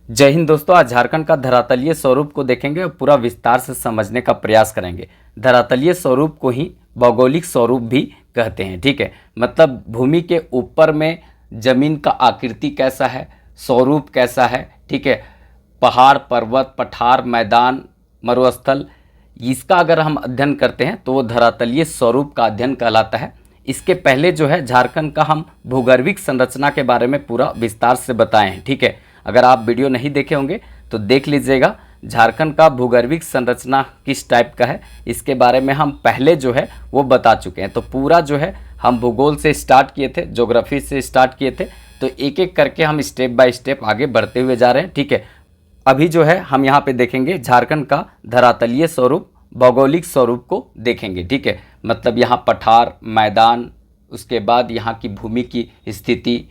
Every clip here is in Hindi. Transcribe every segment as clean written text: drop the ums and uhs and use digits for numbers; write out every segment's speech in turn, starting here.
जय हिंद दोस्तों। आज झारखंड का धरातलीय स्वरूप को देखेंगे और पूरा विस्तार से समझने का प्रयास करेंगे। धरातलीय स्वरूप को ही भौगोलिक स्वरूप भी कहते हैं। ठीक है, मतलब भूमि के ऊपर में जमीन का आकृति कैसा है, स्वरूप कैसा है। ठीक है, पहाड़, पर्वत, पठार, मैदान, मरुस्थल, इसका अगर हम अध्ययन करते हैं तो वो धरातलीय स्वरूप का अध्ययन कहलाता है। इसके पहले जो है झारखंड का हम भूगर्भिक संरचना के बारे में पूरा विस्तार से बताए हैं। ठीक है, अगर आप वीडियो नहीं देखे होंगे तो देख लीजिएगा। झारखंड का भूगर्भिक संरचना किस टाइप का है इसके बारे में हम पहले जो है वो बता चुके हैं। तो पूरा जो है हम भूगोल से स्टार्ट किए थे, ज्योग्राफी से स्टार्ट किए थे, तो एक एक करके हम स्टेप बाय स्टेप आगे बढ़ते हुए जा रहे हैं। ठीक है, अभी जो है हम यहाँ पे देखेंगे झारखंड का धरातलीय स्वरूप, भौगोलिक स्वरूप को देखेंगे। ठीक है, मतलब यहाँ पठार, मैदान, उसके बाद यहाँ की भूमि की स्थिति,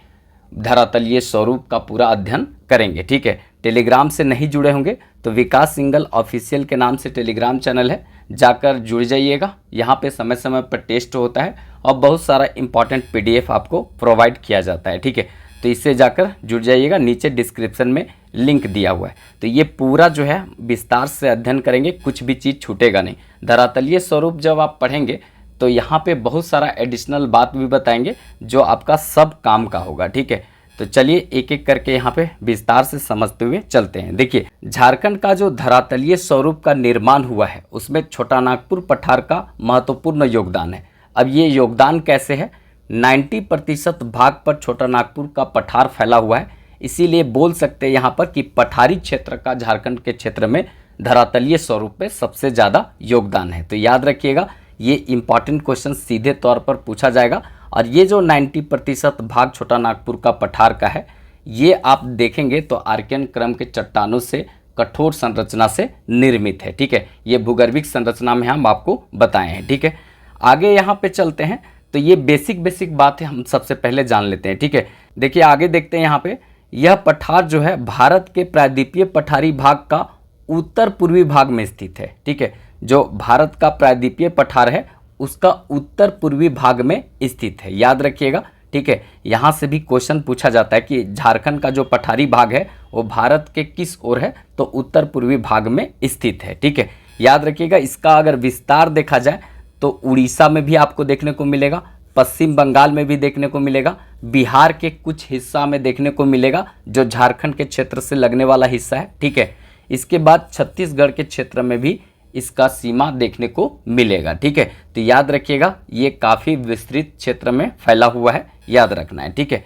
धरातलीय स्वरूप का पूरा अध्ययन करेंगे। ठीक है, टेलीग्राम से नहीं जुड़े होंगे तो विकास सिंगल ऑफिशियल के नाम से टेलीग्राम चैनल है, जाकर जुड़ जाइएगा। यहाँ पे समय समय पर टेस्ट होता है और बहुत सारा इंपॉर्टेंट पीडीएफ आपको प्रोवाइड किया जाता है। ठीक है, तो इससे जाकर जुड़ जाइएगा, नीचे डिस्क्रिप्शन में लिंक दिया हुआ है। तो ये पूरा जो है विस्तार से अध्ययन करेंगे, कुछ भी चीज़ छूटेगा नहीं। धरातलीय स्वरूप जब आप पढ़ेंगे तो यहाँ पे बहुत सारा एडिशनल बात भी बताएंगे जो आपका सब काम का होगा। ठीक है, तो चलिए एक एक करके यहाँ पे विस्तार से समझते हुए चलते हैं। देखिए, झारखंड का जो धरातलीय स्वरूप का निर्माण हुआ है उसमें छोटा नागपुर पठार का महत्वपूर्ण योगदान है। अब ये योगदान कैसे है? 90% भाग पर छोटा नागपुर का पठार फैला हुआ है, इसीलिए बोल सकते हैं यहाँ पर कि पठारी क्षेत्र का झारखंड के क्षेत्र में धरातलीय स्वरूप में सबसे ज़्यादा योगदान है। तो याद रखिएगा, ये इंपॉर्टेंट क्वेश्चन सीधे तौर पर पूछा जाएगा। और ये जो 90% भाग छोटा नागपुर का पठार का है, ये आप देखेंगे तो आर्कियन क्रम के चट्टानों से कठोर संरचना से निर्मित है। ठीक है, ये भूगर्भिक संरचना में हम आपको बताए हैं। ठीक है, आगे यहाँ पे चलते हैं तो ये बेसिक बातें हम सबसे पहले जान लेते हैं। ठीक है, देखिए आगे देखते हैं यहाँ पे, यह पठार जो है भारत के प्रायद्वीपीय पठारी भाग का उत्तर पूर्वी भाग में स्थित है। ठीक है, जो भारत का प्रायद्वीपीय पठार है उसका उत्तर पूर्वी भाग में स्थित है, याद रखिएगा। ठीक है, यहाँ से भी क्वेश्चन पूछा जाता है कि झारखंड का जो पठारी भाग है वो भारत के किस ओर है, तो उत्तर पूर्वी भाग में स्थित है। ठीक है, याद रखिएगा। इसका अगर विस्तार देखा जाए तो उड़ीसा में भी आपको देखने को मिलेगा, पश्चिम बंगाल में भी देखने को मिलेगा, बिहार के कुछ हिस्सा में देखने को मिलेगा जो झारखंड के क्षेत्र से लगने वाला हिस्सा है। ठीक है, इसके बाद छत्तीसगढ़ के क्षेत्र में भी इसका सीमा देखने को मिलेगा। ठीक है, तो याद रखिएगा ये काफ़ी विस्तृत क्षेत्र में फैला हुआ है, याद रखना है। ठीक है,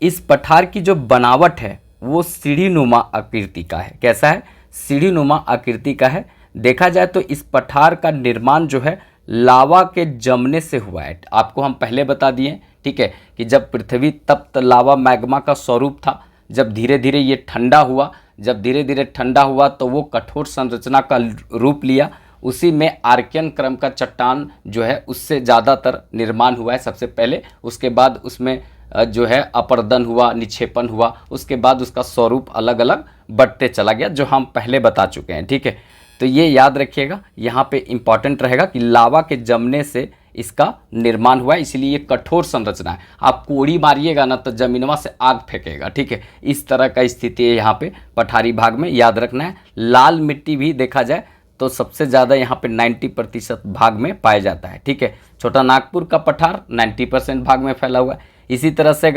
इस पठार की जो बनावट है वो सीढ़ीनुमा आकृति का है। कैसा है? सीढ़ीनुमा आकृति का है। देखा जाए तो इस पठार का निर्माण जो है लावा के जमने से हुआ है। आपको हम पहले बता दिए, ठीक है, कि जब पृथ्वी तप्त लावा मैग्मा का स्वरूप था, जब धीरे धीरे ये ठंडा हुआ, जब धीरे धीरे ठंडा हुआ तो वो कठोर संरचना का रूप लिया। उसी में आर्कियन क्रम का चट्टान जो है उससे ज़्यादातर निर्माण हुआ है सबसे पहले, उसके बाद उसमें जो है अपर्दन हुआ, निक्षेपण हुआ, उसके बाद उसका स्वरूप अलग अलग बढ़ते चला गया, जो हम पहले बता चुके हैं। ठीक है, तो ये याद रखिएगा, यहाँ पे इम्पॉर्टेंट रहेगा कि लावा के जमने से इसका निर्माण हुआ है, इसलिए ये कठोर संरचना है। आप कोड़ी मारिएगा ना तो जमीनवा से आग फेंकेगा। ठीक है, इस तरह का स्थिति है यहाँ पे पठारी भाग में, याद रखना है। लाल मिट्टी भी देखा जाए तो सबसे ज़्यादा यहाँ पे 90% भाग में पाया जाता है। ठीक है, छोटा नागपुर का पठार 90% भाग में फैला हुआ है। इसी तरह से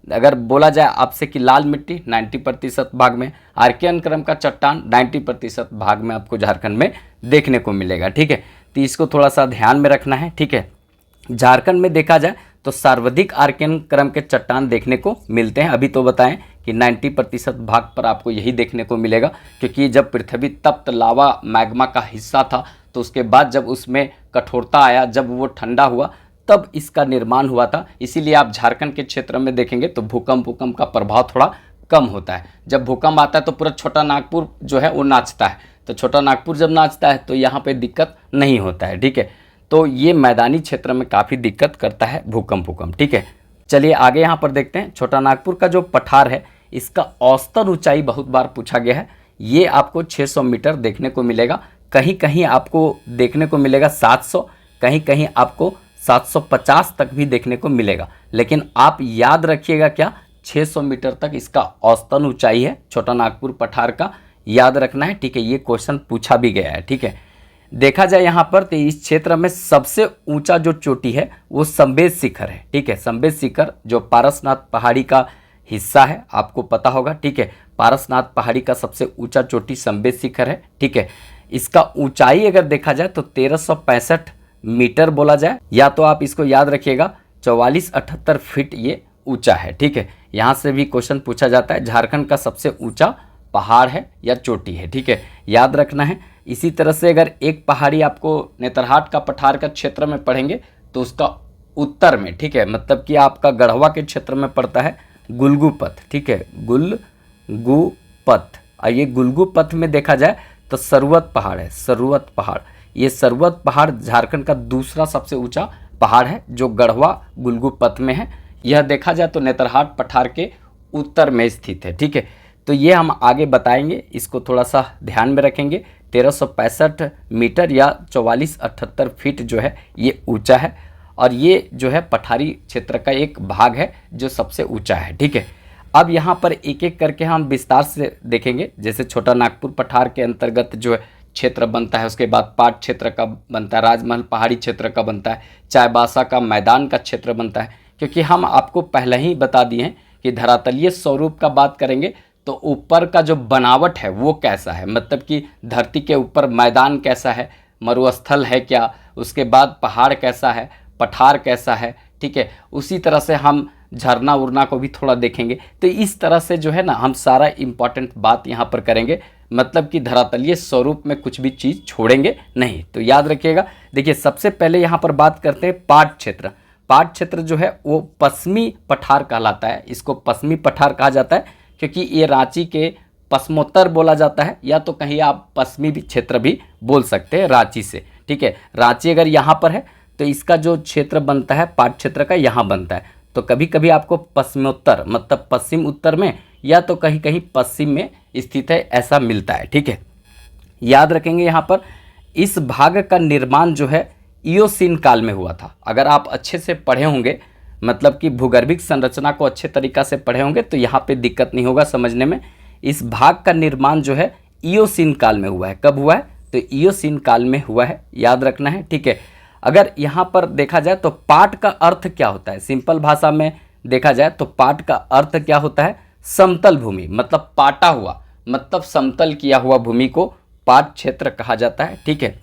अगर बोला जाए आपसे कि लाल मिट्टी 90% भाग में, आर्कियन क्रम का चट्टान 90% भाग में आपको झारखंड में देखने को मिलेगा। ठीक है, तो इसको थोड़ा सा ध्यान में रखना है। ठीक है, झारखंड में देखा जाए तो सर्वाधिक आर्कियन क्रम के चट्टान देखने को मिलते हैं। अभी तो बताएं कि 90% भाग पर आपको यही देखने को मिलेगा, क्योंकि जब पृथ्वी तप्त लावा मैग्मा का हिस्सा था तो उसके बाद जब उसमें कठोरता आया, जब वो ठंडा हुआ तब इसका निर्माण हुआ था। इसीलिए आप झारखंड के क्षेत्र में देखेंगे तो भूकंप का प्रभाव थोड़ा कम होता है। जब भूकंप आता है तो पूरा छोटा नागपुर जो है वो नाचता है, तो छोटा नागपुर जब नाचता है तो यहाँ पे दिक्कत नहीं होता है। ठीक है, तो ये मैदानी क्षेत्र में काफ़ी दिक्कत करता है भूकंप। ठीक है, चलिए आगे यहाँ पर देखते हैं। छोटा नागपुर का जो पठार है इसका औसतन ऊंचाई बहुत बार पूछा गया है, ये आपको 600 मीटर देखने को मिलेगा। कहीं कहीं आपको देखने को मिलेगा 700, कहीं कहीं आपको 750 तक भी देखने को मिलेगा। लेकिन आप याद रखिएगा क्या 600 मीटर तक इसका औसतन ऊंचाई है छोटा नागपुर पठार का, याद रखना है, ठीक है। ये क्वेश्चन पूछा भी गया है, ठीक है। देखा जाए यहाँ पर तो इस क्षेत्र में सबसे ऊंचा जो चोटी है वो संबेद शिखर है, ठीक है। संबेद शिखर जो पारसनाथ पहाड़ी का हिस्सा है, आपको पता होगा, ठीक है। पारसनाथ पहाड़ी का सबसे ऊंचा चोटी संबेद शिखर है, ठीक है। इसका ऊंचाई अगर देखा जाए तो 1365 मीटर बोला जाए, या तो आप इसको याद रखिएगा 4478 फीट ये ऊंचा है, ठीक है। यहाँ से भी क्वेश्चन पूछा जाता है, झारखंड का सबसे ऊंचा पहाड़ है या चोटी है, ठीक है, याद रखना है। इसी तरह से अगर एक पहाड़ी आपको नेतरहाट का पठार का क्षेत्र में पढ़ेंगे तो उसका उत्तर में, ठीक है, मतलब कि आपका गढ़वा के क्षेत्र में पड़ता है गुलगुपथ, ठीक है, गुलगुपथ। और ये गुलगुपथ में देखा जाए तो सरवत पहाड़ है, सरवत पहाड़। ये सरवत पहाड़ झारखंड का दूसरा सबसे ऊंचा पहाड़ है जो गढ़वा गुलगुपथ में है। यह देखा जाए तो नेतरहाट पठार के उत्तर में स्थित है, ठीक है। तो ये हम आगे बताएंगे, इसको थोड़ा सा ध्यान में रखेंगे। 1365 मीटर या 4478 फीट जो है ये ऊंचा है, और ये जो है पठारी क्षेत्र का एक भाग है जो सबसे ऊंचा है, ठीक है। अब यहाँ पर एक एक करके हम विस्तार से देखेंगे। जैसे छोटा नागपुर पठार के अंतर्गत जो है क्षेत्र बनता है, उसके बाद पाट क्षेत्र का बनता है, राजमहल पहाड़ी क्षेत्र का बनता है, चाईबासा का मैदान का क्षेत्र बनता है। क्योंकि हम आपको पहले ही बता दिए हैं कि धरातलीय स्वरूप का बात करेंगे तो ऊपर का जो बनावट है वो कैसा है, मतलब कि धरती के ऊपर मैदान कैसा है, मरुस्थल है क्या, उसके बाद पहाड़ कैसा है, पठार कैसा है, ठीक है। उसी तरह से हम झरना उरना को भी थोड़ा देखेंगे। तो इस तरह से जो है ना हम सारा इम्पॉर्टेंट बात यहाँ पर करेंगे, मतलब कि धरातलीय स्वरूप में कुछ भी चीज़ छोड़ेंगे नहीं। तो याद रखिएगा। देखिए सबसे पहले यहाँ पर बात करते हैं पाट क्षेत्र। पाट क्षेत्र जो है वो पश्चिमी पठार कहलाता है। इसको पश्चिमी पठार कहा जाता है क्योंकि ये रांची के पश्चिमोत्तर बोला जाता है, या तो कहीं आप पश्चिमी भी क्षेत्र भी बोल सकते हैं रांची से, ठीक है। रांची अगर यहाँ पर है तो इसका जो क्षेत्र बनता है पाट क्षेत्र का यहाँ बनता है। तो कभी कभी आपको पश्चिमोत्तर मतलब पश्चिम उत्तर में या तो कहीं कहीं पश्चिम में स्थित है ऐसा मिलता है, ठीक है। याद रखेंगे यहाँ पर इस भाग का निर्माण जो है इयोसीन काल में हुआ था। अगर आप अच्छे से पढ़े होंगे, मतलब कि भूगर्भिक संरचना को अच्छे तरीक़ा से पढ़े होंगे तो यहाँ पे दिक्कत नहीं होगा समझने में। इस भाग का निर्माण जो है इयोसीन काल में हुआ है। कब हुआ है? तो इयोसीन काल में हुआ है, याद रखना है, ठीक है। अगर यहाँ पर देखा जाए तो पाट का अर्थ क्या होता है, सिंपल भाषा में देखा जाए तो पाट का अर्थ क्या होता है, समतल भूमि, मतलब पाटा हुआ, मतलब समतल किया हुआ भूमि को पाट क्षेत्र कहा जाता है, ठीक है।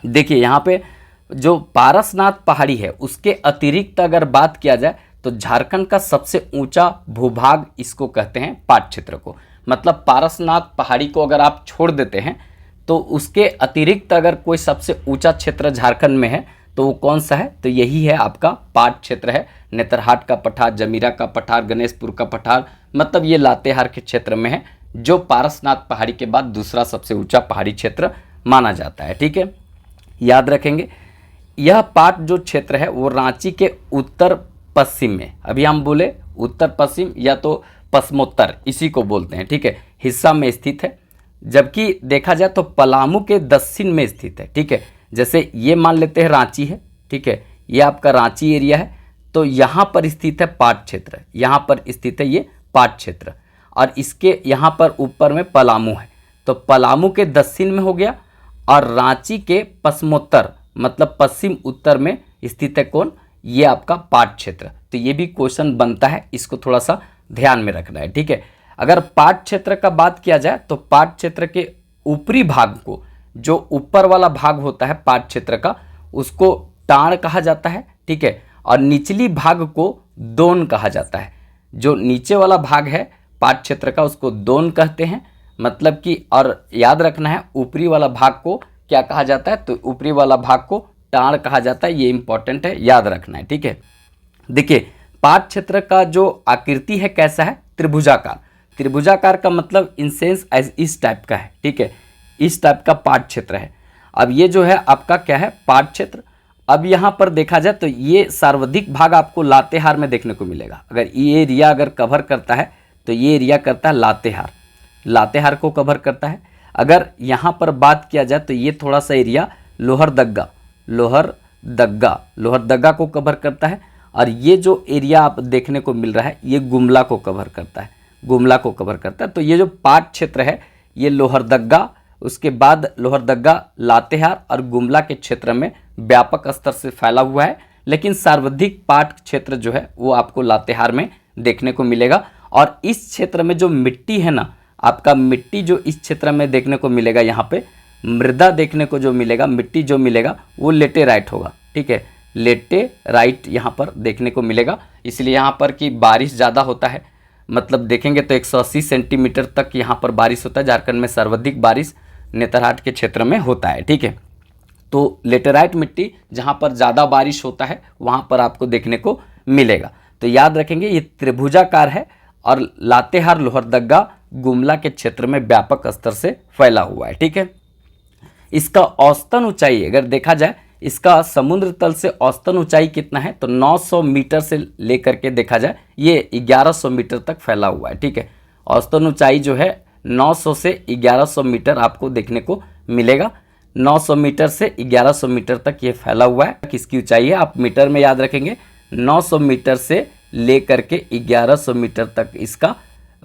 देखिए यहाँ पे जो पारसनाथ पहाड़ी है उसके अतिरिक्त अगर बात किया जाए तो झारखंड का सबसे ऊंचा भूभाग इसको कहते हैं पाट क्षेत्र को। मतलब पारसनाथ पहाड़ी को अगर आप छोड़ देते हैं तो उसके अतिरिक्त अगर कोई सबसे ऊंचा क्षेत्र झारखंड में है तो वो कौन सा है, तो यही है आपका पाट क्षेत्र है। नेतरहाट का पठार, जमीरा का पठार, गणेशपुर का पठार, मतलब ये लातेहार के क्षेत्र में है, जो पारसनाथ पहाड़ी के बाद दूसरा सबसे ऊंचा पहाड़ी क्षेत्र माना जाता है, ठीक है। याद रखेंगे यह पाट जो क्षेत्र है वो रांची के उत्तर पश्चिम में, अभी हम बोले उत्तर पश्चिम या तो पश्चिमोत्तर, इसी को बोलते हैं, ठीक है, हिस्सा में स्थित है। जबकि देखा जाए तो पलामू के दक्षिण में स्थित है, ठीक है। जैसे ये मान लेते हैं रांची है, ठीक है, ये आपका रांची एरिया है, तो यहाँ पर स्थित है पाट क्षेत्र, यहाँ पर स्थित है ये पाट क्षेत्र, और इसके यहाँ पर ऊपर में पलामू है। तो पलामू के दक्षिण में हो गया, और रांची के पश्चिमोत्तर मतलब पश्चिम उत्तर में स्थित है कौन, ये आपका पाट क्षेत्र। तो ये भी क्वेश्चन बनता है, इसको थोड़ा सा ध्यान में रखना है, ठीक है। अगर पाट क्षेत्र का बात किया जाए तो पाट क्षेत्र के ऊपरी भाग को, जो ऊपर वाला भाग होता है पाट क्षेत्र का, उसको टाण कहा जाता है, ठीक है, और निचली भाग को दोन कहा जाता है। जो नीचे वाला भाग है पाट क्षेत्र का उसको दोन कहते हैं, मतलब कि, और याद रखना है ऊपरी वाला भाग को क्या कहा जाता है, तो ऊपरी वाला भाग को टाण कहा जाता है। ये इंपॉर्टेंट है, याद रखना है, ठीक है। देखिए पाट क्षेत्र का जो आकृति है कैसा है, त्रिभुजाकार। त्रिभुजाकार का मतलब इन सेंस इस टाइप का है, ठीक है, इस टाइप का पाट क्षेत्र है। अब ये जो है आपका क्या है, पाट क्षेत्र। अब यहाँ पर देखा जाए तो ये सर्वाधिक भाग आपको लातेहार में देखने को मिलेगा। अगर ये एरिया अगर कवर करता है तो ये एरिया करता है लातेहार, लातेहार को कवर करता है। अगर यहाँ पर बात किया जाए तो ये थोड़ा सा एरिया लोहरदग्गा को कवर करता है, और ये जो एरिया आप देखने को मिल रहा है ये गुमला को कवर करता है, गुमला को कवर करता है। तो ये जो पाट क्षेत्र है ये लोहरदग्गा, उसके बाद लोहरदग्गा, लातेहार और गुमला के क्षेत्र में व्यापक स्तर से फैला हुआ है, लेकिन सर्वाधिक पाट क्षेत्र जो है वो आपको लातेहार में देखने को मिलेगा। और इस क्षेत्र में जो मिट्टी है ना, आपका मिट्टी जो इस क्षेत्र में देखने को मिलेगा, यहाँ पे मृदा देखने को जो मिलेगा, मिट्टी जो मिलेगा वो लेटेराइट होगा, ठीक है, लेटेराइट यहाँ पर देखने को मिलेगा। इसलिए यहाँ पर कि बारिश ज़्यादा होता है, मतलब देखेंगे तो 180 सेंटीमीटर तक यहाँ पर बारिश होता है। झारखंड में सर्वाधिक बारिश नेतरहाट के क्षेत्र में होता है, ठीक है। तो लेटेराइट मिट्टी जहाँ पर ज़्यादा बारिश होता है वहाँ पर आपको देखने को मिलेगा। तो याद रखेंगे ये त्रिभुजाकार है और लातेहार, लोहरदग्गा, गुमला के क्षेत्र में व्यापक स्तर से फैला हुआ है, ठीक है। इसका औसतन ऊंचाई अगर देखा जाए, इसका समुद्र तल से औसतन ऊंचाई कितना है तो 900 मीटर से लेकर के देखा जाए ये 1100 मीटर तक फैला हुआ है, ठीक है। औसतन ऊंचाई जो है 900 से 1100 मीटर आपको देखने को मिलेगा। 900 मीटर से 1100 मीटर तक ये फैला हुआ है। किसकी ऊंचाई है आप मीटर में याद रखेंगे, 900 मीटर से लेकर के 1100 मीटर तक इसका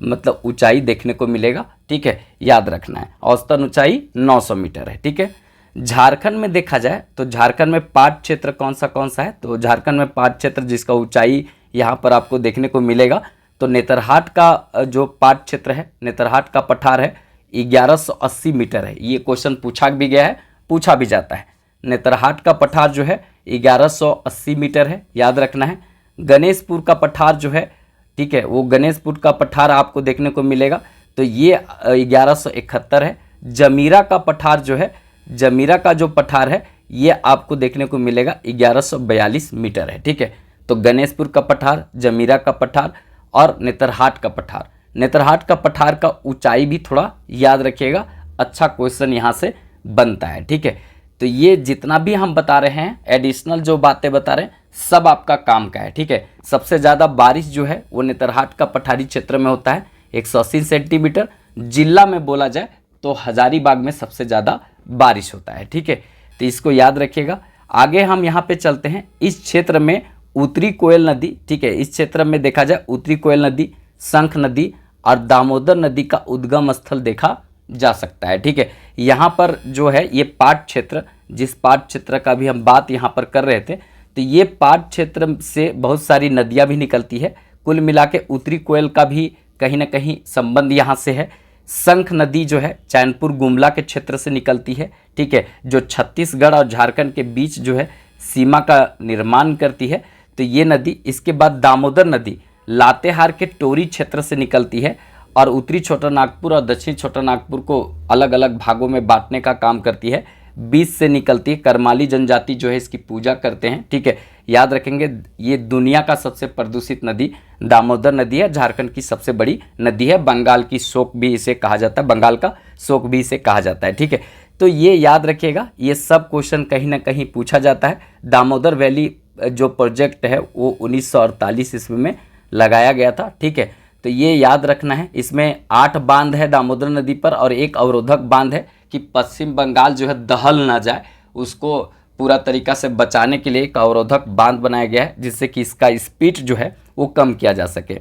मतलब ऊंचाई देखने को मिलेगा, ठीक है, याद रखना है। औसतन ऊंचाई 900 मीटर है, ठीक है। झारखंड में देखा जाए तो झारखंड में पाट क्षेत्र कौन सा है, तो झारखंड में पाट क्षेत्र जिसका ऊंचाई यहाँ पर आपको देखने को मिलेगा तो नेतरहाट का जो पाट क्षेत्र है, नेतरहाट का पठार है 1180 मीटर है। ये क्वेश्चन पूछा भी गया है, पूछा भी जाता है। नेतरहाट का पठार जो है 1180 मीटर है, याद रखना है। गणेशपुर का पठार जो है, ठीक है, वो गणेशपुर का पठार आपको देखने को मिलेगा तो ये 1171 है। जमीरा का पठार जो है, जमीरा का जो पठार है ये आपको देखने को मिलेगा 1142 मीटर है, ठीक है। तो गणेशपुर का पठार, जमीरा का पठार और नेतरहाट का पठार। नेतरहाट का पठार का ऊंचाई भी थोड़ा याद रखिएगा, अच्छा क्वेश्चन यहाँ से बनता है, ठीक है। तो ये जितना भी हम बता रहे हैं, एडिशनल जो बातें बता रहे हैं, सब आपका काम का है, ठीक है। सबसे ज़्यादा बारिश जो है वो नेतरहाट का पठारी क्षेत्र में होता है 180 सेंटीमीटर। जिला में बोला जाए तो हजारीबाग में सबसे ज़्यादा बारिश होता है, ठीक है। तो इसको याद रखिएगा। आगे हम यहाँ पे चलते हैं। इस क्षेत्र में उत्तरी कोयल नदी, ठीक है, इस क्षेत्र में देखा जाए उत्तरी कोयल नदी, शंख नदी और दामोदर नदी का उद्गम स्थल देखा जा सकता है, ठीक है। यहाँ पर जो है ये पाट क्षेत्र, जिस पाट क्षेत्र का भी हम बात यहाँ पर कर रहे थे, तो ये पाट क्षेत्र से बहुत सारी नदियाँ भी निकलती है। कुल मिला के उत्तरी कोयल का भी कहीं ना कहीं संबंध यहाँ से है। शंख नदी जो है चैनपुर गुमला के क्षेत्र से निकलती है, ठीक है, जो छत्तीसगढ़ और झारखंड के बीच जो है सीमा का निर्माण करती है। तो ये नदी, इसके बाद दामोदर नदी लातेहार के टोरी क्षेत्र से निकलती है और उत्तरी छोटा नागपुर और दक्षिणी छोटा नागपुर को अलग अलग भागों में बांटने का काम करती है। बीच से निकलती है, करमाली जनजाति जो है इसकी पूजा करते हैं, ठीक है। याद रखेंगे ये दुनिया का सबसे प्रदूषित नदी दामोदर नदी है, झारखंड की सबसे बड़ी नदी है। बंगाल की शोक भी इसे कहा जाता है, बंगाल का शोक भी इसे कहा जाता है, ठीक है। तो ये याद रखिएगा, ये सब क्वेश्चन कहीं ना कहीं पूछा जाता है। दामोदर वैली जो प्रोजेक्ट है वो 1948 ईस्वी में लगाया गया था, ठीक है। तो ये याद रखना है। इसमें 8 बांध है दामोदर नदी पर और एक अवरोधक बांध है कि पश्चिम बंगाल जो है दहल ना जाए, उसको पूरा तरीका से बचाने के लिए एक अवरोधक बांध बनाया गया है, जिससे कि इसका स्पीड जो है वो कम किया जा सके।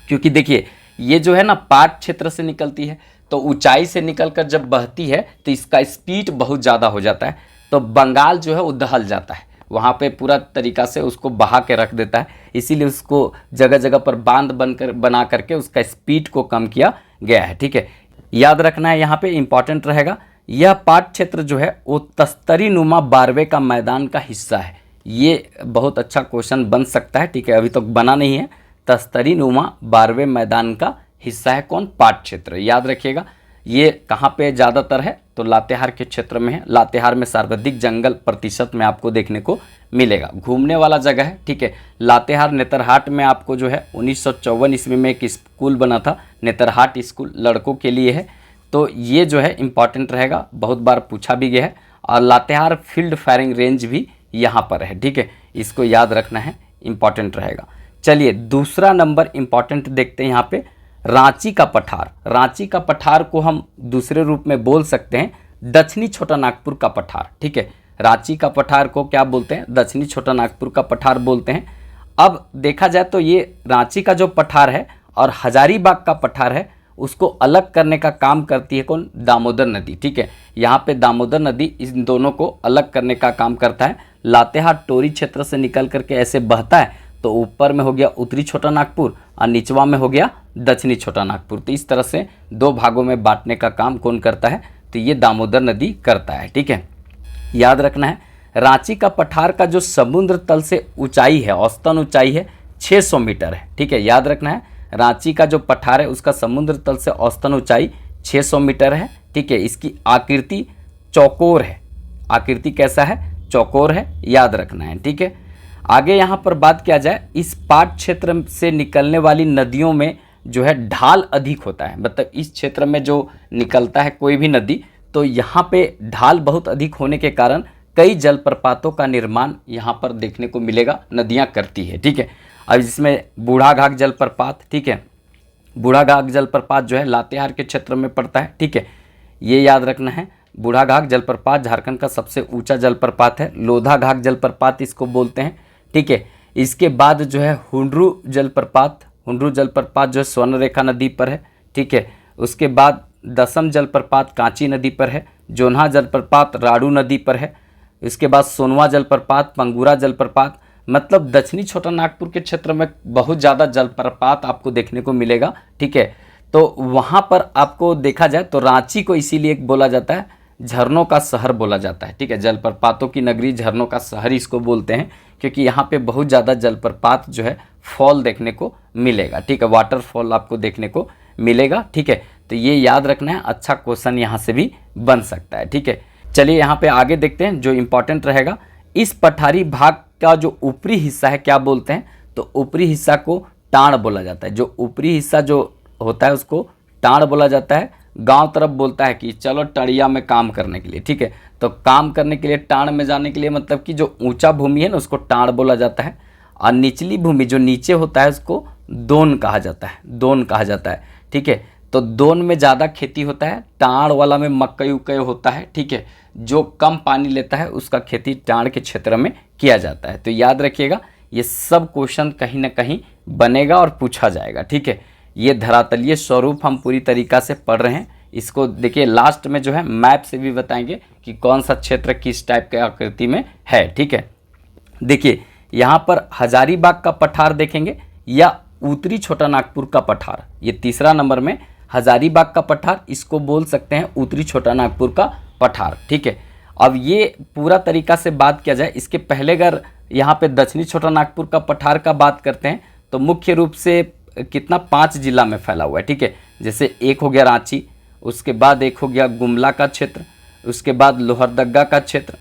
क्योंकि देखिए ये जो है ना पाट क्षेत्र से निकलती है, तो ऊंचाई से निकलकर जब बहती है तो इसका स्पीड बहुत ज़्यादा हो जाता है, तो बंगाल जो है वो दहल जाता है, वहाँ पे पूरा तरीका से उसको बहा के रख देता है। इसीलिए उसको जगह जगह पर बांध बना करके उसका स्पीड को कम किया गया है, ठीक है। याद रखना है, यहाँ पे इंपॉर्टेंट रहेगा, यह पाट क्षेत्र जो है वो तस्तरी नुमा बारवे का मैदान का हिस्सा है। ये बहुत अच्छा क्वेश्चन बन सकता है, ठीक है, अभी तक बना नहीं है। तस्तरी नुमा बारवे मैदान का हिस्सा है कौन, पाट क्षेत्र, याद रखिएगा। ये कहाँ पे ज़्यादातर है तो लातेहार के क्षेत्र में है। लातेहार में सर्वाधिक जंगल प्रतिशत में आपको देखने को मिलेगा। घूमने वाला जगह है, ठीक है। लातेहार नेतरहाट में आपको जो है 1954 ईस्वी में एक स्कूल बना था, नेतरहाट स्कूल, लड़कों के लिए है। तो ये जो है इम्पॉर्टेंट रहेगा, बहुत बार पूछा भी गया है। और लातेहार फील्ड फायरिंग रेंज भी यहाँ पर है, ठीक है, इसको याद रखना है, इम्पॉर्टेंट रहेगा। चलिए दूसरा नंबर इम्पॉर्टेंट देखते हैं यहाँ पे, रांची का पठार। रांची का पठार को हम दूसरे रूप में बोल सकते हैं दक्षिणी छोटा नागपुर का पठार, ठीक है। रांची का पठार को क्या बोलते हैं, दक्षिणी छोटा नागपुर का पठार बोलते हैं। अब देखा जाए तो ये रांची का जो पठार है और हजारीबाग का पठार है उसको अलग करने का काम करती है कौन? दामोदर नदी। ठीक है, यहाँ पे दामोदर नदी इन दोनों को अलग करने का काम करता है। लातेहार टोरी क्षेत्र से निकल करके ऐसे बहता है, तो ऊपर में हो गया उत्तरी छोटा नागपुर और निचवा में हो गया दक्षिणी छोटा नागपुर। तो इस तरह से दो भागों में बांटने का काम कौन करता है? तो ये दामोदर नदी करता है। ठीक है, याद रखना है रांची का पठार का जो समुद्र तल से ऊंचाई है, औसतन ऊंचाई है 600 मीटर है। ठीक है, याद रखना है रांची का जो पठार है उसका समुद्र तल से औसतन ऊंचाई 600 मीटर है। ठीक है, इसकी आकृति चौकोर है। आकृति कैसा है? चौकोर है, याद रखना है। ठीक है, आगे यहाँ पर बात किया जाए, इस पाट क्षेत्र से निकलने वाली नदियों में जो है ढाल अधिक होता है। मतलब इस क्षेत्र में जो निकलता है कोई भी नदी, तो यहाँ पे ढाल बहुत अधिक होने के कारण कई जलप्रपातों का निर्माण यहाँ पर देखने को मिलेगा, नदियाँ करती है। ठीक है, अब इसमें बूढ़ाघाट जलप्रपात, ठीक है, बूढ़ाघाट जलप्रपात जो है लातेहार के क्षेत्र में पड़ता है। ठीक है, ये याद रखना है। बूढ़ाघाट जलप्रपात झारखंड का सबसे ऊंचा जलप्रपात है। लोधाघाट जलप्रपात इसको बोलते हैं। ठीक है, इसके बाद जो है हुंड्रू जलप्रपात जो है स्वर्णरेखा नदी पर है। ठीक है, उसके बाद दसम जलप्रपात कांची नदी पर है। जोन्हा जलप्रपात राड़ू नदी पर है। इसके बाद सोनवा जलप्रपात, पंगुरा जलप्रपात, मतलब दक्षिणी छोटा नागपुर के क्षेत्र में बहुत ज़्यादा जलप्रपात आपको देखने को मिलेगा। ठीक है, तो वहाँ पर आपको देखा जाए तो रांची को इसीलिए बोला जाता है झरनों का शहर बोला जाता है। ठीक है, जलप्रपातों की नगरी, झरनों का शहर इसको बोलते हैं, क्योंकि यहाँ पे बहुत ज़्यादा जलप्रपात जो है फॉल देखने को मिलेगा। ठीक है, वाटरफॉल आपको देखने को मिलेगा। ठीक है, तो ये याद रखना है, अच्छा क्वेश्चन यहाँ से भी बन सकता है। ठीक है, चलिए यहाँ पे आगे देखते हैं जो इम्पोर्टेंट रहेगा। इस पठारी भाग का जो ऊपरी हिस्सा है क्या बोलते हैं? तो ऊपरी हिस्सा को टाण बोला जाता है। जो ऊपरी हिस्सा जो होता है उसको टाण बोला जाता है। गांव तरफ बोलता है कि चलो टड़िया में काम करने के लिए। ठीक है, तो काम करने के लिए टाण में जाने के लिए मतलब कि जो ऊंचा भूमि है ना उसको टाण बोला जाता है, और निचली भूमि जो नीचे होता है उसको दोन कहा जाता है। दोन कहा जाता है। ठीक है, तो दोन में ज़्यादा खेती होता है, टाण वाला में मकई उकई होता है। ठीक है, जो कम पानी लेता है उसका खेती टाण के क्षेत्र में किया जाता है। तो याद रखिएगा ये सब क्वेश्चन कहीं ना कहीं बनेगा और पूछा जाएगा। ठीक है, ये धरातलीय स्वरूप हम पूरी तरीका से पढ़ रहे हैं। इसको देखिए लास्ट में जो है मैप से भी बताएंगे कि कौन सा क्षेत्र किस टाइप के आकृति में है। ठीक है, देखिए यहाँ पर हजारीबाग का पठार देखेंगे या उत्तरी छोटा नागपुर का पठार, ये तीसरा नंबर में हजारीबाग का पठार, इसको बोल सकते हैं उत्तरी छोटा नागपुर का पठार। ठीक है, अब ये पूरा तरीका से बात किया जाए, इसके पहले अगर यहाँ पे दक्षिणी छोटा नागपुर का पठार का बात करते हैं तो मुख्य रूप से कितना 5 जिला में फैला हुआ है। ठीक है, जैसे एक हो गया रांची, उसके बाद एक हो गया गुमला का क्षेत्र, उसके बाद लोहरदग्गा का क्षेत्र,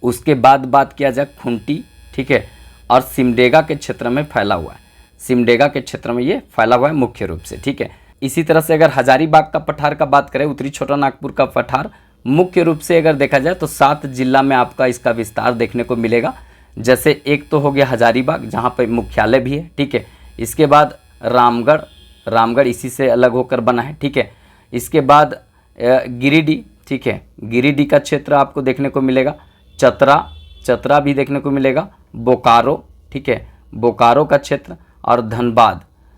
उसके बाद बात किया जाए खूंटी, ठीक है, और सिमडेगा के क्षेत्र में फैला हुआ है। सिमडेगा के क्षेत्र में ये फैला हुआ है मुख्य रूप से। ठीक है, इसी तरह से अगर हजारीबाग का पठार का बात करें, उत्तरी छोटा नागपुर का पठार, मुख्य रूप से अगर देखा जाए तो 7 जिला में आपका इसका विस्तार देखने को मिलेगा। जैसे एक तो हो गया हजारीबाग जहाँ पर मुख्यालय भी है। ठीक है, इसके बाद रामगढ़ इसी से अलग होकर बना है। ठीक है, इसके बाद गिरिडीह, ठीक है, गिरिडीह का क्षेत्र आपको देखने को मिलेगा। चतरा भी देखने को मिलेगा। बोकारो, ठीक है, बोकारो का क्षेत्र, और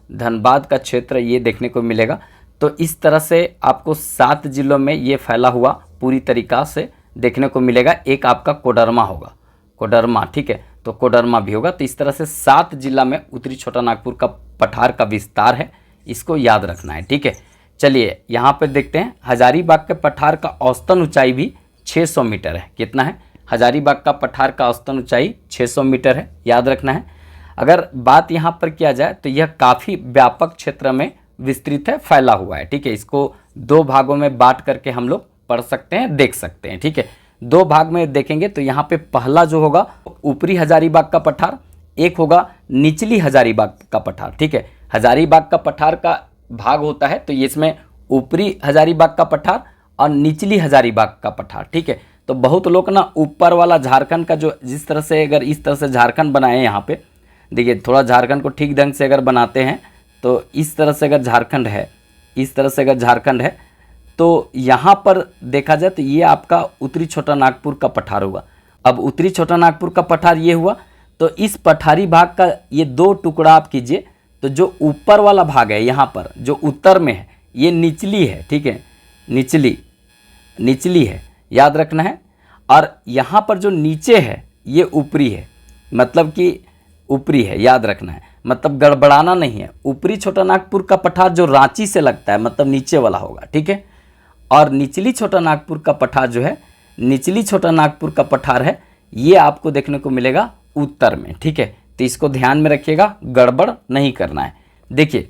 धनबाद का क्षेत्र ये देखने को मिलेगा। तो इस तरह से आपको 7 जिलों में ये फैला हुआ पूरी तरीका से देखने को मिलेगा। एक आपका कोडरमा होगा, कोडरमा, ठीक है, तो कोडरमा भी होगा। तो इस तरह से 7 जिला में उत्तरी छोटा नागपुर का पठार का विस्तार है, इसको याद रखना है। ठीक है, चलिए यहाँ पे देखते हैं हजारीबाग के पठार का औसतन ऊंचाई भी 600 मीटर है। कितना है? हजारीबाग का पठार का औसतन ऊंचाई 600 मीटर है, याद रखना है। अगर बात यहाँ पर किया जाए तो यह काफ़ी व्यापक क्षेत्र में विस्तृत है, फैला हुआ है। ठीक है, इसको 2 भागों में बांट करके हम लोग पढ़ सकते हैं, देख सकते हैं। ठीक है, 2 भाग में देखेंगे तो यहाँ पे पहला जो होगा ऊपरी हजारीबाग का पठार, एक होगा निचली हजारीबाग का पठार। ठीक है, हजारीबाग का पठार का भाग होता है तो इसमें ऊपरी हजारीबाग का पठार और निचली हजारीबाग का पठार। ठीक है, तो बहुत लोग ना ऊपर वाला झारखंड का जो जिस तरह से अगर इस तरह से झारखंड बनाए, यहाँ पे देखिए थोड़ा झारखंड को ठीक ढंग से अगर बनाते हैं तो इस तरह से अगर झारखंड है, इस तरह से अगर झारखंड है तो यहाँ पर देखा जाए तो ये आपका उत्तरी छोटा नागपुर का पठार होगा। अब उत्तरी छोटा नागपुर का पठार ये हुआ, तो इस पठारी भाग का ये दो टुकड़ा आप कीजिए, तो जो ऊपर वाला भाग है यहाँ पर जो उत्तर में है ये निचली है, ठीक है, निचली है, याद रखना है। और यहाँ पर जो नीचे है ये ऊपरी है, मतलब कि ऊपरी है, याद रखना है, मतलब गड़बड़ाना नहीं है। ऊपरी छोटा नागपुर का पठार जो रांची से लगता है मतलब नीचे वाला होगा, ठीक है। और निचली छोटा नागपुर का पठार जो है, निचली छोटा नागपुर का पठार है, ये आपको देखने को मिलेगा उत्तर में, ठीक है। तो इसको ध्यान में रखिएगा, गड़बड़ नहीं करना है। देखिए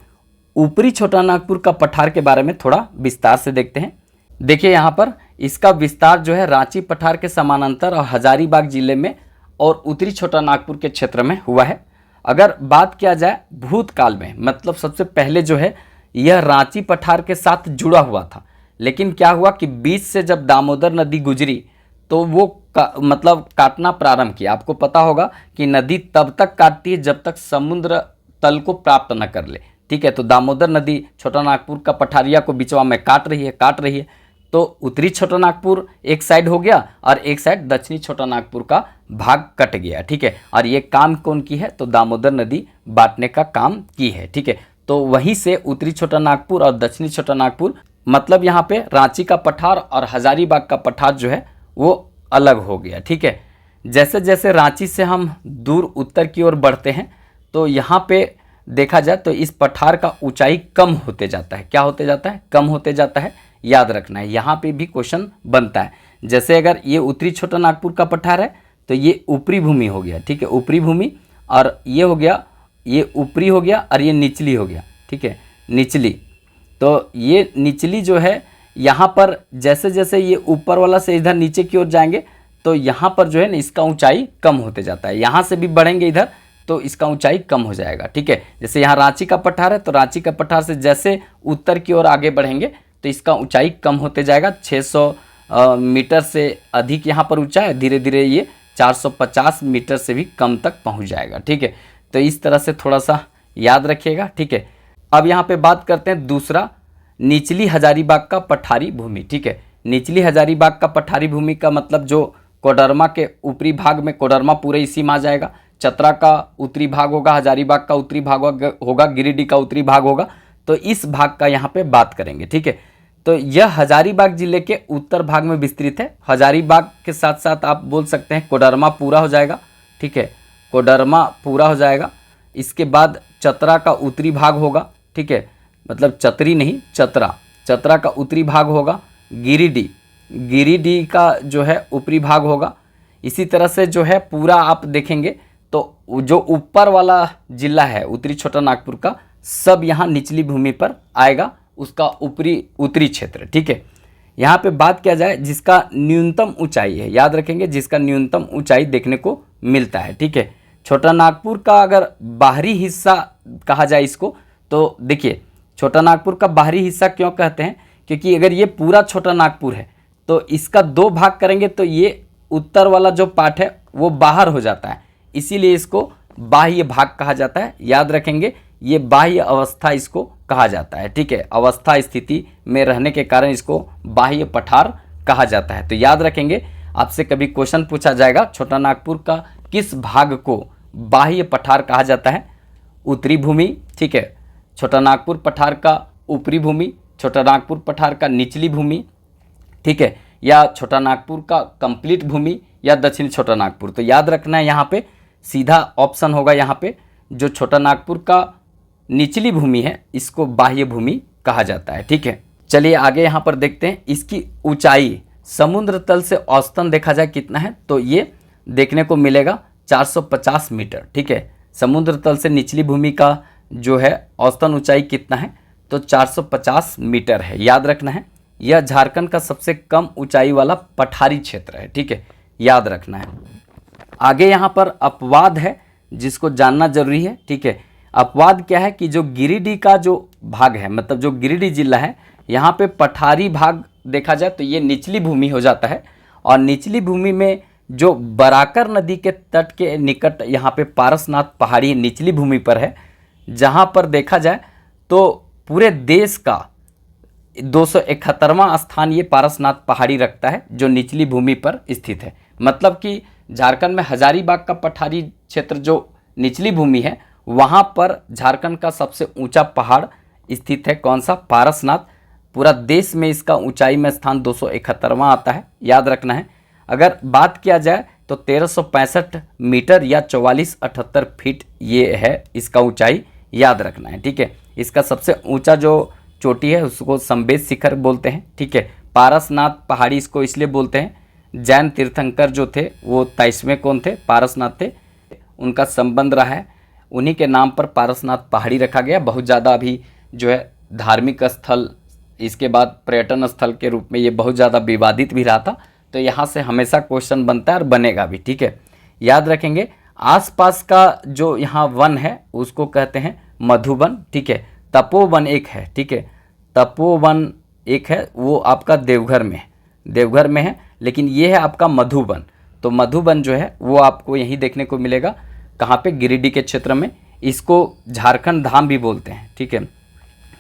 ऊपरी छोटा नागपुर का पठार के बारे में थोड़ा विस्तार से देखते हैं। देखिए यहाँ पर इसका विस्तार जो है रांची पठार के समानांतर और हजारीबाग जिले में और उत्तरी छोटा नागपुर के क्षेत्र में हुआ है। अगर बात किया जाए भूतकाल में, मतलब सबसे पहले जो है यह रांची पठार के साथ जुड़ा हुआ था, लेकिन क्या हुआ कि बीच से जब दामोदर नदी गुजरी तो वो मतलब काटना प्रारंभ किया। आपको पता होगा कि नदी तब तक काटती है जब तक समुद्र तल को प्राप्त न कर ले, ठीक है। तो दामोदर नदी छोटा नागपुर का पठारिया को बीचवा में काट रही है। तो उत्तरी छोटा नागपुर एक साइड हो गया और एक साइड दक्षिणी छोटा नागपुर का भाग कट गया, ठीक है। और ये काम कौन की है, तो दामोदर नदी बांटने का काम की है, ठीक है। तो वहीं से उत्तरी छोटा नागपुर और दक्षिणी छोटा नागपुर, मतलब यहाँ पे रांची का पठार और हजारीबाग का पठार जो है वो अलग हो गया, ठीक है। जैसे जैसे रांची से हम दूर उत्तर की ओर बढ़ते हैं तो यहाँ पे देखा जाए तो इस पठार का ऊंचाई कम होते जाता है। क्या होते जाता है, कम होते जाता है, याद रखना है। यहाँ पे भी क्वेश्चन बनता है। जैसे अगर ये उत्तरी छोटा नागपुर का पठार है तो ये ऊपरी भूमि हो गया, ठीक है, ऊपरी भूमि, और ये हो गया, ये ऊपरी हो गया और ये निचली हो गया, ठीक है, निचली। तो ये निचली जो है यहाँ पर जैसे जैसे ये ऊपर वाला से इधर नीचे की ओर जाएंगे तो यहाँ पर जो है ना इसका ऊंचाई कम होते जाता है। यहाँ से भी बढ़ेंगे इधर तो इसका ऊंचाई कम हो जाएगा, ठीक है। जैसे यहाँ रांची का पठार है तो रांची का पठार से जैसे उत्तर की ओर आगे बढ़ेंगे तो इसका ऊंचाई कम होते जाएगा। 600 मीटर से अधिक यहाँ पर ऊंचा है, धीरे धीरे ये 450 मीटर से भी कम तक पहुँच जाएगा, ठीक है। तो इस तरह से थोड़ा सा याद रखिएगा, ठीक है। अब यहाँ पे बात करते हैं दूसरा, निचली हजारीबाग का पठारी भूमि, ठीक है। निचली हजारीबाग का पठारी भूमि का मतलब जो कोडरमा के ऊपरी भाग में, कोडरमा पूरे इसी में आ जाएगा, चतरा का उत्तरी भाग होगा, हजारीबाग का उत्तरी भाग होगा, गिरिडीह का उत्तरी भाग होगा। तो इस भाग का यहाँ पे बात करेंगे, ठीक है। तो यह हजारीबाग जिले के उत्तर भाग में विस्तृत है। हजारीबाग के साथ साथ आप बोल सकते हैं कोडरमा पूरा हो जाएगा, ठीक है, कोडरमा पूरा हो जाएगा। इसके बाद चतरा का उत्तरी भाग होगा, ठीक है, मतलब चतरी नहीं, चतरा का उत्तरी भाग होगा। गिरिडीह का जो है ऊपरी भाग होगा। इसी तरह से जो है पूरा आप देखेंगे तो जो ऊपर वाला जिला है उत्तरी छोटा नागपुर का, सब यहाँ निचली भूमि पर आएगा, उसका उत्तरी क्षेत्र, ठीक है। यहाँ पे बात किया जाए जिसका न्यूनतम ऊंचाई है, याद रखेंगे, जिसका न्यूनतम ऊंचाई देखने को मिलता है, ठीक है। छोटा नागपुर का अगर बाहरी हिस्सा कहा जाए इसको, तो देखिए छोटा नागपुर का बाहरी हिस्सा क्यों कहते हैं, क्योंकि अगर ये पूरा छोटा नागपुर है तो इसका दो भाग करेंगे तो ये उत्तर वाला जो पार्ट है वो बाहर हो जाता है, इसीलिए इसको बाह्य भाग कहा जाता है। याद रखेंगे ये बाह्य अवस्था इसको कहा जाता है, ठीक है। अवस्था स्थिति में रहने के कारण इसको बाह्य पठार कहा जाता है। तो याद रखेंगे, आपसे कभी क्वेश्चन पूछा जाएगा छोटा नागपुर का किस भाग को बाह्य पठार कहा जाता है, उत्तरी भूमि, ठीक है, छोटा नागपुर पठार का ऊपरी भूमि, छोटा नागपुर पठार का निचली भूमि, ठीक है, या छोटा नागपुर का कंप्लीट भूमि या दक्षिणी छोटा नागपुर। तो याद रखना है यहाँ पे सीधा ऑप्शन होगा, यहाँ पे जो छोटा नागपुर का निचली भूमि है इसको बाह्य भूमि कहा जाता है, ठीक है। चलिए आगे यहाँ पर देखते हैं इसकी ऊंचाई समुद्र तल से औसतन देखा जाए कितना है, तो ये देखने को मिलेगा 450 मीटर, ठीक है। समुद्र तल से निचली भूमि का जो है औसतन ऊंचाई कितना है, तो 450 मीटर है, याद रखना है। यह झारखंड का सबसे कम ऊंचाई वाला पठारी क्षेत्र है, ठीक है, याद रखना है। आगे यहाँ पर अपवाद है जिसको जानना जरूरी है, ठीक है। अपवाद क्या है कि जो गिरिडीह का जो भाग है, मतलब जो गिरिडीह जिला है, यहाँ पे पठारी भाग देखा जाए तो ये निचली भूमि हो जाता है। और निचली भूमि में जो बराकर नदी के तट के निकट यहाँ पे पारसनाथ पहाड़ी निचली भूमि पर है, जहाँ पर देखा जाए तो पूरे देश का 271वां स्थान ये पारसनाथ पहाड़ी रखता है जो निचली भूमि पर स्थित है। मतलब कि झारखंड में हजारीबाग का पठारी क्षेत्र जो निचली भूमि है वहाँ पर झारखंड का सबसे ऊंचा पहाड़ स्थित है। कौन सा? पारसनाथ। पूरा देश में इसका ऊंचाई में स्थान 271वां आता है, याद रखना है। अगर बात किया जाए तो 1365 मीटर या 4478 फीट ये है इसका ऊंचाई, याद रखना है, ठीक है। इसका सबसे ऊंचा जो चोटी है उसको संबेद शिखर बोलते हैं, ठीक है। पारसनाथ पहाड़ी इसको इसलिए बोलते हैं, जैन तीर्थंकर जो थे वो 23वें कौन थे? पारसनाथ थे। उनका संबंध रहा है, उन्हीं के नाम पर पारसनाथ पहाड़ी रखा गया। बहुत ज़्यादा अभी जो है धार्मिक स्थल, इसके बाद पर्यटन स्थल के रूप में ये बहुत ज़्यादा विवादित भी रहा था। तो यहाँ से हमेशा क्वेश्चन बनता है और बनेगा भी, ठीक है, याद रखेंगे। आसपास का जो यहाँ वन है उसको कहते हैं मधुवन, ठीक है। तपोवन एक है, ठीक है, तपोवन एक है, वो आपका देवघर में है, देवघर में है। लेकिन ये है आपका मधुवन। तो मधुवन जो है वो आपको यहीं देखने को मिलेगा। कहाँ पे? गिरिडीह के क्षेत्र में। इसको झारखंड धाम भी बोलते हैं, ठीक है,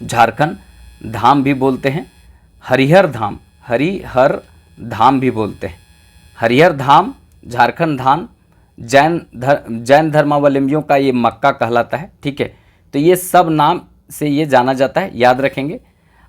झारखंड धाम भी बोलते हैं। हरिहर धाम, हरिहर धाम भी बोलते हैं। हरिहर धाम, झारखंड धाम, जैन धर्मावलंबियों का ये मक्का कहलाता है, ठीक है। तो ये सब नाम से ये जाना जाता है, याद रखेंगे।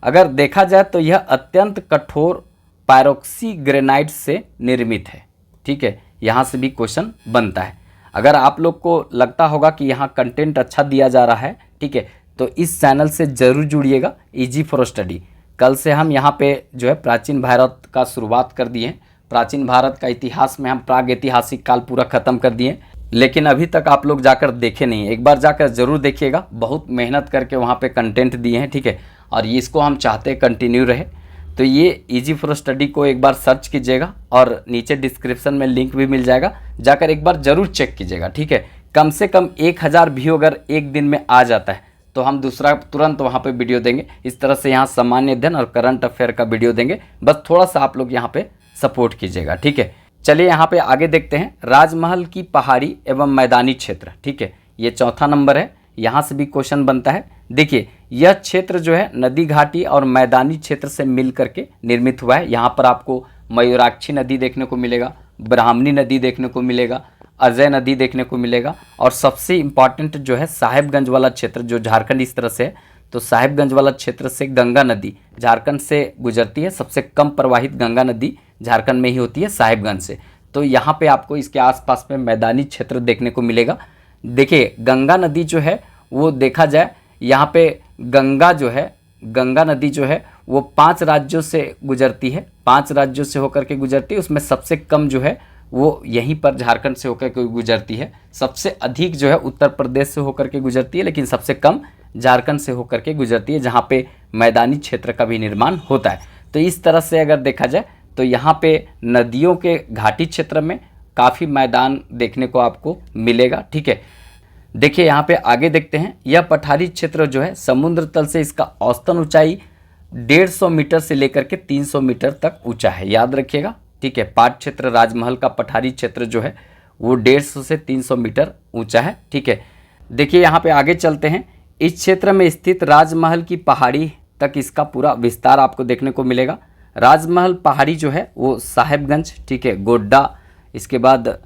अगर देखा जाए तो यह अत्यंत कठोर पायरोक्सी ग्रेनाइट से निर्मित है, ठीक है। यहाँ से भी क्वेश्चन बनता है। अगर आप लोग को लगता होगा कि यहाँ कंटेंट अच्छा दिया जा रहा है, ठीक है, तो इस चैनल से ज़रूर जुड़िएगा, इजी फॉर स्टडी। कल से हम यहाँ पे जो है प्राचीन भारत का शुरुआत कर दिए हैं। प्राचीन भारत का इतिहास में हम प्राग ऐतिहासिक काल पूरा ख़त्म कर दिए, लेकिन अभी तक आप लोग जाकर देखे नहीं। एक बार जाकर ज़रूर देखिएगा, बहुत मेहनत करके वहाँ पे कंटेंट दिए हैं, ठीक है। और इसको हम चाहते हैं कंटिन्यू रहे। तो ये इजी फॉर स्टडी को एक बार सर्च कीजिएगा और नीचे डिस्क्रिप्शन में लिंक भी मिल जाएगा, जाकर एक बार ज़रूर चेक कीजिएगा, ठीक है। कम से कम 1000 व्यू अगर एक दिन में आ जाता है तो हम दूसरा तुरंत वहाँ पे वीडियो देंगे। इस तरह से यहाँ सामान्य अध्ययन और करंट अफेयर का वीडियो देंगे। बस थोड़ा सा आप लोग यहाँ पे सपोर्ट कीजिएगा, ठीक है। चलिए यहाँ पे आगे देखते हैं। राजमहल की पहाड़ी एवं मैदानी क्षेत्र, ठीक है, ये चौथा नंबर है। यहाँ से भी क्वेश्चन बनता है। देखिए यह क्षेत्र जो है नदी घाटी और मैदानी क्षेत्र से मिल करके निर्मित हुआ है। यहाँ पर आपको मयूराक्षी नदी देखने को मिलेगा, ब्राह्मणी नदी देखने को मिलेगा, अजय नदी देखने को मिलेगा, और सबसे इम्पॉर्टेंट जो है साहेबगंज वाला क्षेत्र, जो झारखंड इस तरह से है, तो साहेबगंज वाला क्षेत्र से गंगा नदी झारखंड से गुजरती है। सबसे कम प्रवाहित गंगा नदी झारखंड में ही होती है, साहेबगंज से। तो यहाँ पे आपको इसके आसपास में मैदानी क्षेत्र देखने को मिलेगा। देखिए गंगा नदी जो है वो देखा जाए, यहाँ पे गंगा नदी जो है वो 5 राज्यों से गुजरती है, 5 राज्यों से होकर के गुजरती है। उसमें सबसे कम जो है वो यहीं पर झारखंड से होकर के गुजरती है। सबसे अधिक जो है उत्तर प्रदेश से होकर के गुजरती है, लेकिन सबसे कम झारखंड से होकर के गुजरती है, जहाँ पे मैदानी क्षेत्र का भी निर्माण होता है। तो इस तरह से अगर देखा जाए तो यहाँ पे नदियों के घाटी क्षेत्र में काफ़ी मैदान देखने को आपको मिलेगा, ठीक है। देखिए यहाँ पे आगे देखते हैं। यह पठारी क्षेत्र जो है समुद्र तल से इसका औसतन ऊंचाई 150 मीटर से लेकर के 300 मीटर तक ऊंचा है, याद रखिएगा, ठीक है। पाट क्षेत्र राजमहल का पठारी क्षेत्र जो है वो 150 से 300 मीटर ऊंचा है, ठीक है। देखिए यहाँ पे आगे चलते हैं। इस क्षेत्र में स्थित राजमहल की पहाड़ी तक इसका पूरा विस्तार आपको देखने को मिलेगा। राजमहल पहाड़ी जो है वो साहेबगंज, ठीक है, गोड्डा, इसके बाद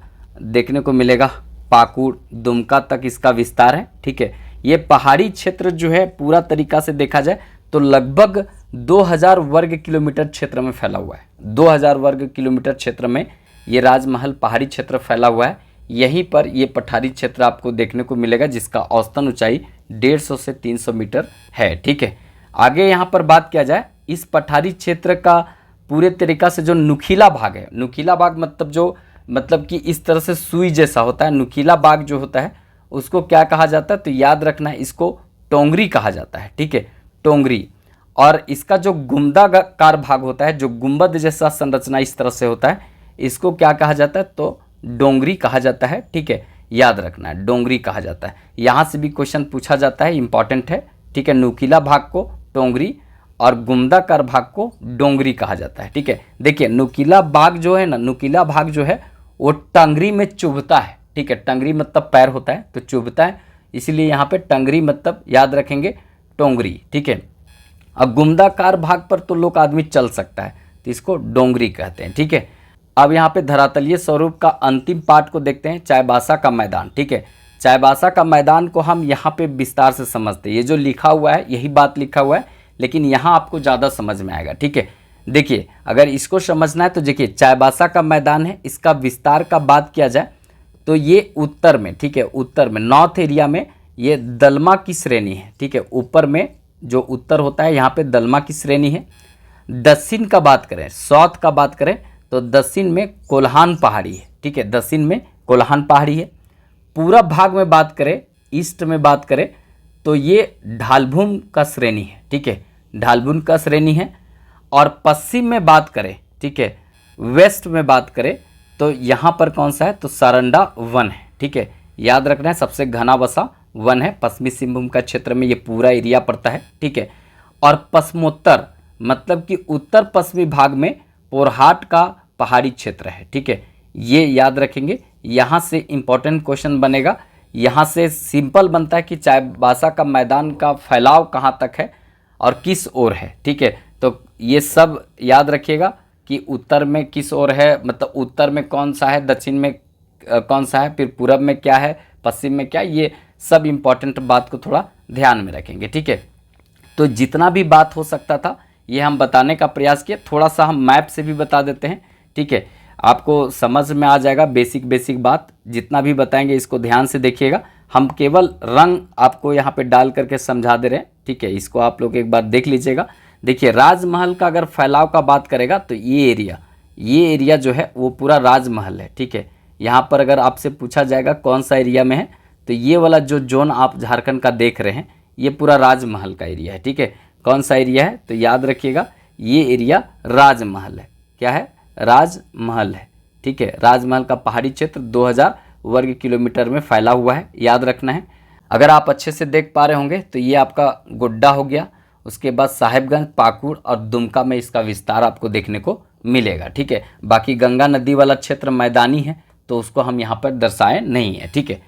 देखने को मिलेगा पाकुड़, दुमका तक इसका विस्तार है, ठीक है। ये पहाड़ी क्षेत्र जो है पूरा तरीका से देखा जाए तो लगभग 2000 वर्ग किलोमीटर क्षेत्र में फैला हुआ है। 2000 वर्ग किलोमीटर क्षेत्र में ये राजमहल पहाड़ी क्षेत्र फैला हुआ है। यहीं पर ये पठारी क्षेत्र आपको देखने को मिलेगा, जिसका औसतन ऊंचाई 150 से 300 मीटर है, ठीक है। आगे यहाँ पर बात किया जाए, इस पठारी क्षेत्र का पूरे तरीका से जो नुकीला भाग है, नुकीला भाग मतलब कि इस तरह से सुई जैसा होता है। नुकीला भाग जो होता है उसको क्या कहा जाता है? तो याद रखना है, इसको टोंगरी कहा जाता है, ठीक है, टोंगरी। और इसका जो गुंबदाकार भाग होता है, जो गुंबद जैसा संरचना इस तरह से होता है, इसको क्या कहा जाता है? तो डोंगरी कहा जाता है, ठीक है, याद रखना है, डोंगरी कहा जाता है। यहाँ से भी क्वेश्चन पूछा जाता है, इंपॉर्टेंट है, ठीक है। नुकीला भाग को टोंगरी और गुंबदाकार भाग को डोंगरी कहा जाता है, ठीक है। देखिए नुकीला भाग जो है ना, नुकीला भाग जो है वो टंगरी में चुभता है, ठीक है। टंगरी मतलब पैर होता है, तो चुभता है, इसीलिए यहाँ पे टंगरी मतलब याद रखेंगे टोंगरी, ठीक है। अब गुंबदाकार भाग पर तो लोग आदमी चल सकता है, तो इसको डोंगरी कहते हैं, ठीक है। अब यहाँ पे धरातलीय स्वरूप का अंतिम पार्ट को देखते हैं, चाईबासा का मैदान। ठीक है, चाईबासा का मैदान को हम यहाँ पे विस्तार से समझते हैं। ये जो लिखा हुआ है यही बात लिखा हुआ है, लेकिन यहाँ आपको ज़्यादा समझ में आएगा। ठीक है, देखिए अगर इसको समझना है तो देखिए चाईबासा का मैदान है, इसका विस्तार का बात किया जाए तो ये उत्तर में, ठीक है, उत्तर में नॉर्थ एरिया में ये दलमा की श्रेणी है। ठीक है, ऊपर में जो उत्तर होता है यहाँ पे दलमा की श्रेणी है। दक्षिण का बात करें, साउथ का बात करें तो दक्षिण में कोल्हान पहाड़ी है। ठीक है, दक्षिण में कोल्हान पहाड़ी है। पूरब भाग में बात करें, ईस्ट में बात करें तो ये ढालभूम का श्रेणी है। ठीक है, ढालभूम का श्रेणी है। और पश्चिम में बात करें, ठीक है, वेस्ट में बात करें तो यहाँ पर कौन सा है तो सारंडा वन है। ठीक है, याद रखना है सबसे घना बसा वन है, पश्चिमी सिंहभूम का क्षेत्र में ये पूरा एरिया पड़ता है। ठीक है, और पश्चिमोत्तर मतलब कि उत्तर पश्चिमी भाग में पोरहाट का पहाड़ी क्षेत्र है। ठीक है, ये याद रखेंगे। यहाँ से इम्पोर्टेंट क्वेश्चन बनेगा, यहाँ से सिंपल बनता है कि चाईबासा का मैदान का फैलाव कहाँ तक है और किस ओर है। ठीक है, तो ये सब याद रखिएगा कि उत्तर में किस ओर है, मतलब उत्तर में कौन सा है, दक्षिण में कौन सा है, फिर पूरब में क्या है, पश्चिम में क्या, ये सब इम्पोर्टेंट बात को थोड़ा ध्यान में रखेंगे। ठीक है, तो जितना भी बात हो सकता था ये हम बताने का प्रयास किया। थोड़ा सा हम मैप से भी बता देते हैं। ठीक है, आपको समझ में आ जाएगा बेसिक बात, जितना भी बताएंगे इसको ध्यान से देखिएगा। हम केवल रंग आपको यहाँ पे डाल करके समझा दे रहे हैं। ठीक है, इसको आप लोग एक बार देख लीजिएगा। देखिए राजमहल का अगर फैलाव का बात करेगा तो ये एरिया जो है वो पूरा राजमहल है। ठीक है, यहाँ पर अगर आपसे पूछा जाएगा कौन सा एरिया में है तो ये वाला जो जोन आप झारखंड का देख रहे हैं ये पूरा राजमहल का एरिया है। ठीक है, कौन सा एरिया है तो याद रखिएगा ये एरिया राजमहल है। क्या है, राजमहल है। ठीक है, राजमहल का पहाड़ी क्षेत्र 2000 वर्ग किलोमीटर में फैला हुआ है, याद रखना है। अगर आप अच्छे से देख पा रहे होंगे तो ये आपका गोड्डा हो गया, उसके बाद साहेबगंज, पाकुड़ और दुमका में इसका विस्तार आपको देखने को मिलेगा। ठीक है, बाकी गंगा नदी वाला क्षेत्र मैदानी है तो उसको हम यहाँ पर दर्शाए नहीं है। ठीक है,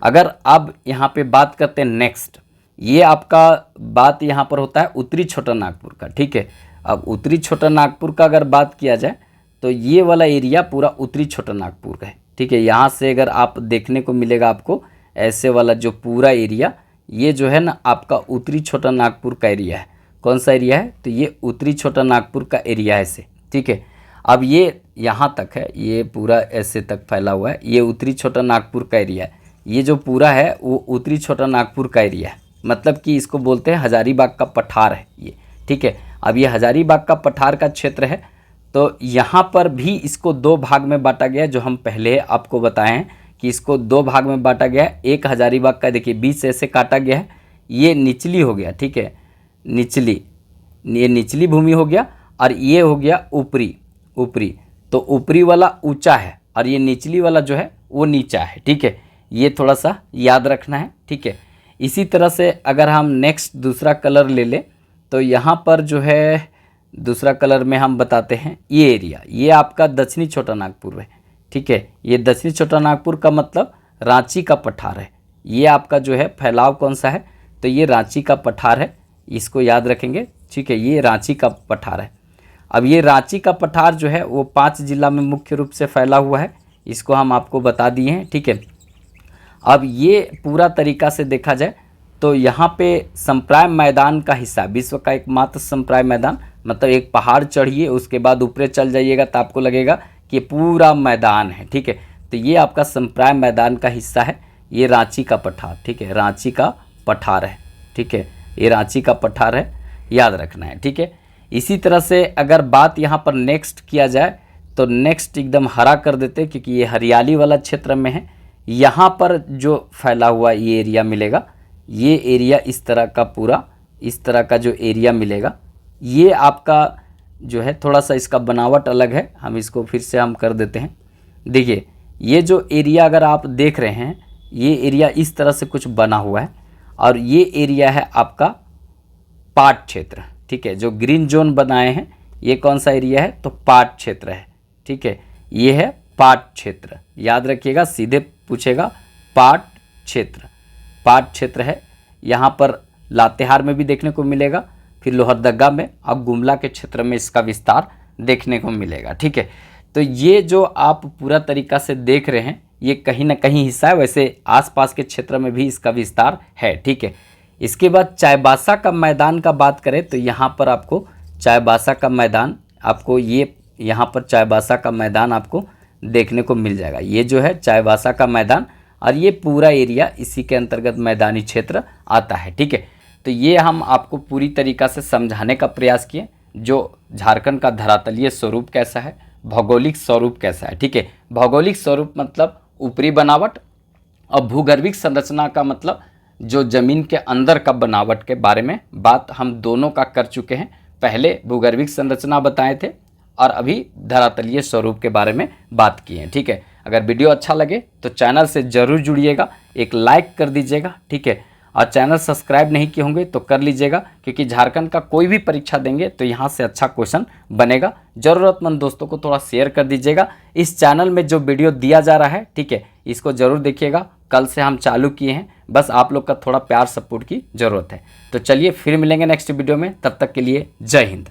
अगर अब यहाँ पे बात करते हैं नेक्स्ट, ये आपका बात यहाँ पर होता है उत्तरी छोटा नागपुर का। ठीक है, अब उत्तरी छोटा नागपुर का अगर बात किया जाए तो ये वाला एरिया पूरा उत्तरी छोटा नागपुर का है। ठीक है, यहाँ से अगर आप देखने को मिलेगा आपको ऐसे वाला जो पूरा एरिया, ये जो है ना आपका उत्तरी छोटा नागपुर का एरिया है। कौन सा एरिया है तो ये उत्तरी छोटा नागपुर का एरिया है से। ठीक है, अब ये यहाँ तक है, ये पूरा ऐसे तक फैला हुआ है, ये उत्तरी छोटा नागपुर का एरिया है। ये जो पूरा है वो उत्तरी छोटा नागपुर का एरिया है, मतलब कि इसको बोलते हैं हजारीबाग का पठार है ये। ठीक है, अब ये हजारीबाग का पठार का क्षेत्र है तो यहाँ पर भी इसको दो भाग में बांटा गया है, जो हम पहले आपको बताए हैं कि इसको दो भाग में बांटा गया है। एक हजारीबाग का देखिए बीच से ऐसे काटा गया है, ये निचली हो गया। ठीक है, ये निचली भूमि हो गया और ये हो गया ऊपरी। तो ऊपरी वाला ऊंचा है और ये निचली वाला जो है वो नीचा है। ठीक है, ये थोड़ा सा याद रखना है। ठीक है, इसी तरह से अगर हम नेक्स्ट दूसरा कलर ले लें तो यहाँ पर जो है दूसरा कलर में हम बताते हैं ये एरिया, ये आपका दक्षिणी छोटा नागपुर है। ठीक है, ये दक्षिणी छोटा नागपुर का मतलब रांची का पठार है। ये आपका जो है फैलाव कौन सा है तो ये रांची का पठार है, इसको याद रखेंगे। ठीक है, ये रांची का पठार है। अब ये रांची का पठार जो है वो 5 जिला में मुख्य रूप से फैला हुआ है, इसको हम आपको बता दिए हैं। ठीक है, अब ये पूरा तरीका से देखा जाए तो यहाँ पे संप्राय मैदान का हिस्सा, विश्व का एकमात्र संप्राय मैदान, मतलब एक पहाड़ चढ़िए उसके बाद ऊपर चल जाइएगा तो आपको लगेगा कि पूरा मैदान है। ठीक है, तो ये आपका संप्राय मैदान का हिस्सा है, ये रांची का पठार। ठीक है, रांची का पठार है। ठीक है, ये रांची का पठार है, याद रखना है। ठीक है, इसी तरह से अगर बात यहाँ पर नेक्स्ट किया जाए तो नेक्स्ट एकदम हरा कर देते क्योंकि ये हरियाली वाला क्षेत्र में है। यहाँ पर जो फैला हुआ ये एरिया मिलेगा, ये एरिया इस तरह का पूरा इस तरह का जो एरिया मिलेगा, ये आपका जो है थोड़ा सा इसका बनावट अलग है। हम इसको फिर से हम कर देते हैं। देखिए ये जो एरिया अगर आप देख रहे हैं ये एरिया इस तरह से कुछ बना हुआ है और ये एरिया है आपका पाट क्षेत्र। ठीक है, जो ग्रीन जोन बनाए हैं ये कौन सा एरिया है तो पाट क्षेत्र है। ठीक है, ये है पाट क्षेत्र, याद रखिएगा, सीधे पूछेगा पाट क्षेत्र है। यहाँ पर लातेहार में भी देखने को मिलेगा, फिर लोहरदगा में और गुमला के क्षेत्र में इसका विस्तार देखने को मिलेगा। ठीक है, तो ये जो आप पूरा तरीका से देख रहे हैं ये कहीं ना कहीं हिस्सा है, वैसे आसपास के क्षेत्र में भी इसका विस्तार है। ठीक है, इसके बाद चाईबासा का मैदान का बात करें तो यहाँ पर आपको चाईबासा का मैदान, आपको ये यहाँ पर चाईबासा का मैदान आपको देखने को मिल जाएगा। ये जो है चाईबासा का मैदान, और ये पूरा एरिया इसी के अंतर्गत मैदानी क्षेत्र आता है। ठीक है, तो ये हम आपको पूरी तरीक़ा से समझाने का प्रयास किए जो झारखंड का धरातलीय स्वरूप कैसा है, भौगोलिक स्वरूप कैसा है। ठीक है, भौगोलिक स्वरूप मतलब ऊपरी बनावट, और भूगर्भिक संरचना का मतलब जो ज़मीन के अंदर का बनावट के बारे में बात हम दोनों का कर चुके हैं। पहले भूगर्भिक संरचना बताए थे और अभी धरातलीय स्वरूप के बारे में बात की है। ठीक है, अगर वीडियो अच्छा लगे तो चैनल से ज़रूर जुड़िएगा, एक लाइक कर दीजिएगा। ठीक है, और चैनल सब्सक्राइब नहीं किए होंगे तो कर लीजिएगा, क्योंकि झारखंड का कोई भी परीक्षा देंगे तो यहाँ से अच्छा क्वेश्चन बनेगा। ज़रूरतमंद दोस्तों को थोड़ा शेयर कर दीजिएगा। इस चैनल में जो वीडियो दिया जा रहा है, ठीक है, इसको ज़रूर देखिएगा। कल से हम चालू किए हैं, बस आप लोग का थोड़ा प्यार सपोर्ट की ज़रूरत है। तो चलिए फिर मिलेंगे नेक्स्ट वीडियो में, तब तक के लिए जय हिंद।